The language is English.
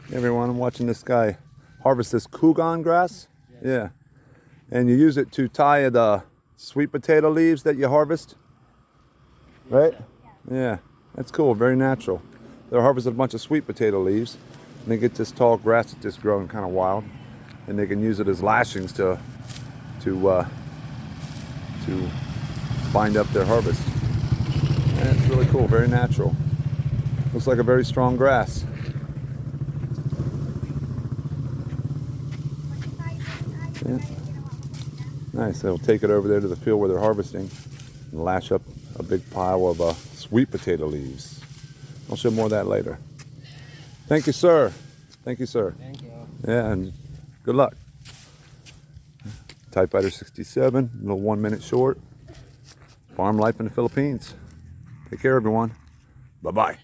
Hey everyone, I'm watching this guy harvest this Cogon grass. Yeah. And you use it to tie the sweet potato leaves that you harvest. Right? Yeah. That's cool. Very natural. They're harvesting a bunch of sweet potato leaves. And they get this tall grass that's just growing kind of wild. And they can use it as lashings to bind up their harvest. And it's really cool. Very natural. Looks like a very strong grass. Yeah. Nice. They'll take it over there to the field where they're harvesting and lash up a big pile of sweet potato leaves. I'll show more of that later. Thank you, sir. Thank you, sir. Thank you. Yeah, and good luck. Typewriter 67, a little 1 minute short. Farm life in the Philippines. Take care, everyone. Bye-bye.